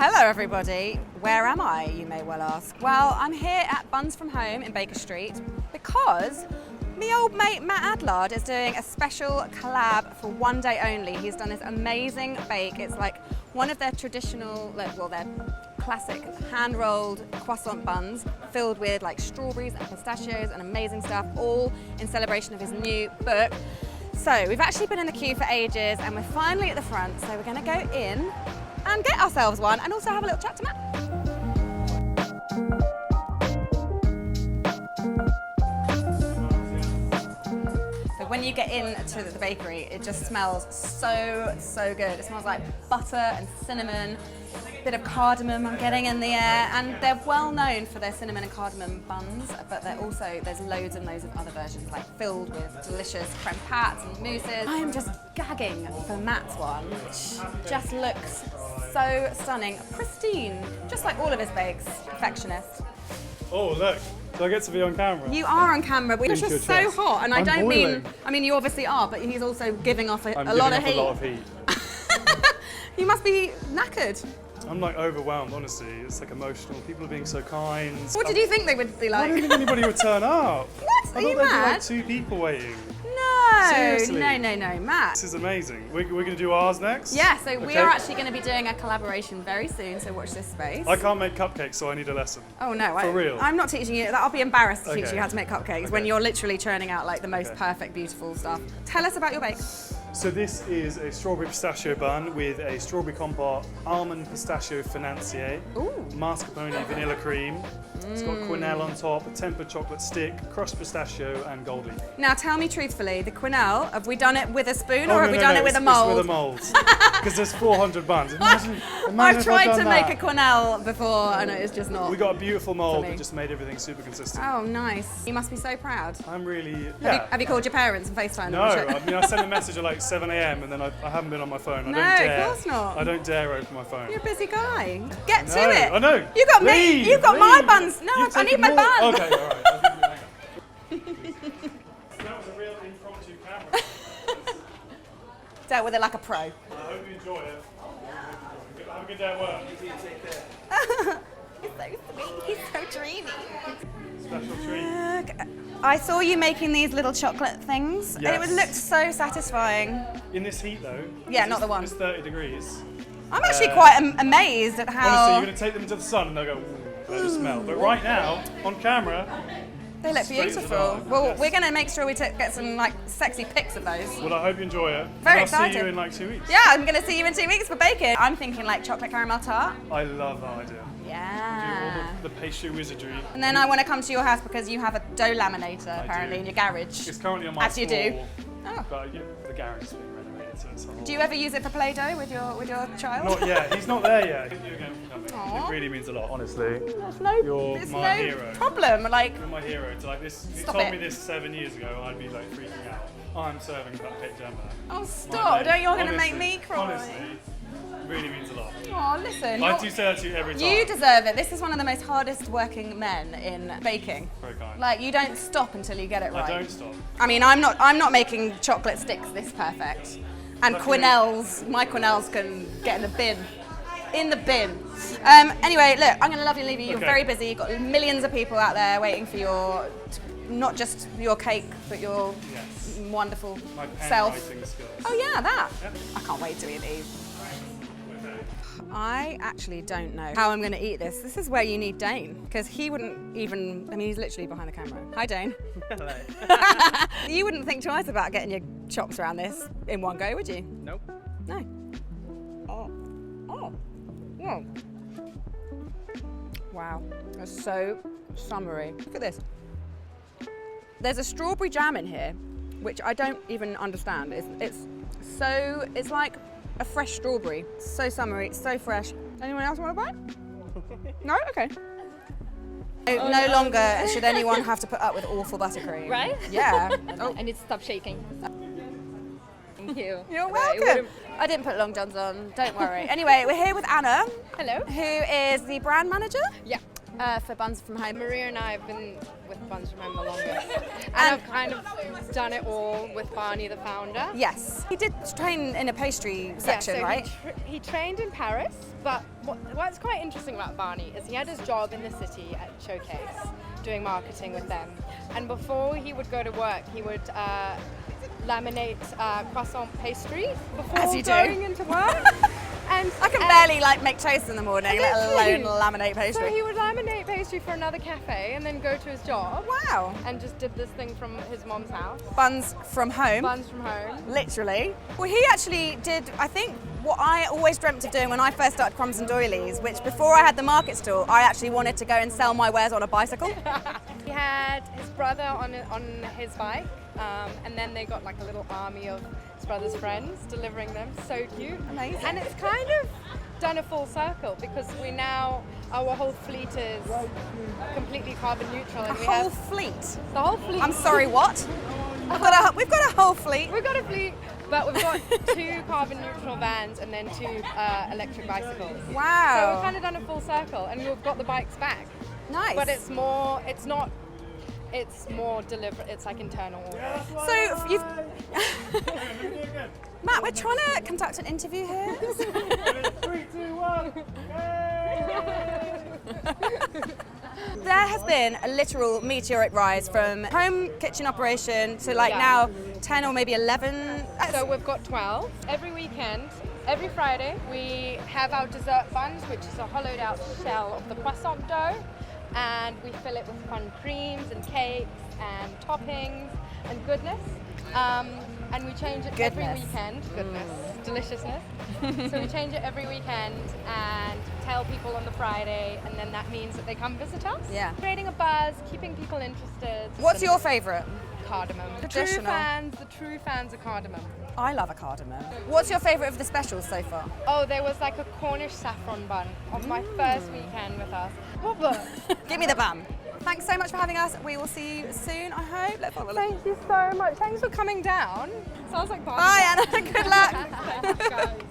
Hello everybody, where am I, you may well ask? Well, I'm here at Buns From Home in Baker Street because my old mate Matt Adlard is doing a special collab for one day only. He's done this amazing bake. It's like one of their traditional, well, their classic hand-rolled croissant buns filled with like strawberries and pistachios and amazing stuff, all in celebration of his new book. So we've actually been in the queue for ages and we're finally at the front, so we're going to go in and get ourselves one and also have a little chat to Matt. So when you get into the bakery, it just smells so good. It smells like butter and cinnamon, a bit of cardamom I'm getting in the air, and they're well known for their cinnamon and cardamom buns, but there's loads and loads of other versions, like filled with delicious creme pâtes and mousses. I am just gagging for Matt's one, which just looks so stunning, pristine, just like all of his bakes, perfectionist. Oh look, do I get to be on camera? You are on camera, but you're just so hot, and I don't boiling. mean you obviously are, but he's also giving off a lot of heat. a lot of heat. You must be knackered. I'm like overwhelmed, honestly. It's like emotional. People are being so kind. What did you think they would be like? I didn't think anybody would turn up. What? Are you there'd mad? be like 2 people waiting. No, Seriously? no, Matt. This is amazing. We're going to do ours next? Yeah, so we Okay. are actually going to be doing a collaboration very soon, so watch this space. I can't make cupcakes, so I need a lesson. Oh no, For real? I'm not teaching you. I'll be embarrassed to teach Okay. you how to make cupcakes when you're literally churning out like the most perfect, beautiful stuff. Tell us about your bake. So this is a strawberry pistachio bun with a strawberry compote, almond pistachio financier, mascarpone vanilla cream. It's got quenelle on top, a tempered chocolate stick, crushed pistachio, and gold leaf. Now tell me truthfully, the quenelle, have we done it with a spoon or have we done it with a mold? It's with a mold. Because there's 400 buns. Imagine I've tried if I'd to done make that. a quenelle before and it's just not. We got a beautiful mold me. that just made everything super consistent. Oh, nice. You must be so proud. I'm really, Have you called your parents and FaceTimed No, them? I mean I sent a message at like 7 a.m. and then I haven't been on my phone. I No, don't dare. of course not. I don't dare open my phone. You're a busy guy. Get to No, it. I know. You got me. Leave, You got my leave. buns. No, You've I need taken my more- bun. Okay, all right. Hang on. That was a real impromptu camera. Dealt with it like a pro. I hope you enjoy it. Have a good day at work. He's so sweet. He's so dreamy. Special treat. Look, I saw you making these little chocolate things, and it Yes. looked so satisfying. In this heat though. Yeah, not the one. It's 30 degrees. I'm actually quite amazed at how Honestly, you're going to take them into the sun and they'll go, ooh, they just smell. But right now, on camera, they look straight as a beautiful. dart, Well, yes. we're going to make sure we get some like sexy pics of those. well, I hope you enjoy it. Very and I'll see excited. you in like 2 weeks. Yeah, I'm going to see you in 2 weeks for baking. I'm thinking like chocolate caramel tart. I love that idea. Yeah. All the pastry wizardry. And then I want to come to your house because you have a dough laminator apparently do. in your garage. It's currently on my As you floor, do. Oh. but the garage is being renovated, so it's a whole... Do you ever use it for Play-Doh with your child? Not yet. He's not there yet. Thank you again for coming. Aw. It really means a lot, honestly. There's my no hero. problem. Like, You're my hero. It's like this. If you Stop told it. me this 7 years ago, I'd be like freaking out. I'm serving Cupcake Jemma. oh My stop! babe. Don't you're going to Honestly, make me cry? Honestly, really means a lot. Oh, listen. I do say that to you every time. You deserve it. This is one of the most hardest working men in baking. Very kind. Like, you don't stop until you get it right. I don't stop. I mean, I'm not making chocolate sticks this perfect. And quenelles, my quenelles can get in the bin. In the bin. Anyway, look, I'm going to love you and leave you. You're Okay. very busy. You've got millions of people out there waiting for not just your cake, but your Yes. wonderful My pen self. writing skills. Oh yeah, that. Yep. I can't wait to eat these. Okay. I actually don't know how I'm going to eat this. This is where you need Dane, because he wouldn't even, I mean, he's literally behind the camera. Hi, Dane. Hello. You wouldn't think twice about getting your chops around this in one go, would you? Nope. No. Oh. Whoa. Wow. That's so summery. Look at this. There's a strawberry jam in here, which I don't even understand. It's like a fresh strawberry. So summery, it's so fresh. Anyone else want to buy? No? Okay. No longer should anyone have to put up with awful buttercream. Right? Yeah. Oh. I need to stop shaking. Thank you. You're Right, welcome. I didn't put long johns on, don't worry. Anyway, we're here with Anna, Hello. who is the brand manager Yeah. for Buns From Home. Maria and I have been with Buns From Home the longest. And I've kind of done it all with Barney, the founder. Yes. He did train in a pastry section, so right? He trained in Paris, but what what's quite interesting about Barney is he had his job in the city at Showcase, doing marketing with them. And before he would go to work, he would laminate croissant pastry before As you do. going into work. And I can barely like make toast in the morning, let alone laminate So pastry. he would laminate pastry for another cafe and then go to his job. Wow. And just did this thing from his mom's house. Buns from home. Buns from home. Literally. Well, he actually did, I think, what I always dreamt of doing when I first started Crumbs and Doilies, which before I had the market stall, I actually wanted to go and sell my wares on a bicycle. He had his brother on his bike, and then they got like a little army of his brother's friends delivering them. So cute. Amazing. And it's kind of done a full circle because our whole fleet is completely carbon neutral. And A whole fleet. the whole fleet. I'm sorry, what? We've got a whole fleet. We've got a fleet, but we've got 2 carbon neutral vans and then 2 electric bicycles. So Wow. we've kind of done a full circle, and we've got the bikes back. Nice. But it's more deliberate. It's like internal. So you've Matt, we're trying to conduct an interview here. 3, 2, 1. There has been a literal meteoric rise from home kitchen operation to like now 10 or maybe 11. So we've got 12. Every weekend, every Friday, we have our dessert buns, which is a hollowed out shell of the croissant dough. And we fill it with fun creams and cakes and toppings and goodness. And we change it every weekend. Deliciousness. So we change it every weekend and tell people on the Friday, and then that means that they come visit us. Yeah. Creating a buzz, keeping people interested. What's your favourite? Cardamom. The Traditional. true fans of cardamom. I love a cardamom. What's your favourite of the specials so far? Oh, there was like a Cornish saffron bun on my first weekend with us. Give me the bun. Thanks so much for having us. We will see you soon, I hope. Let's have a look. Thank you so much. Thanks for coming down. Sounds like Bye, Anna. Good luck. Thanks, guys.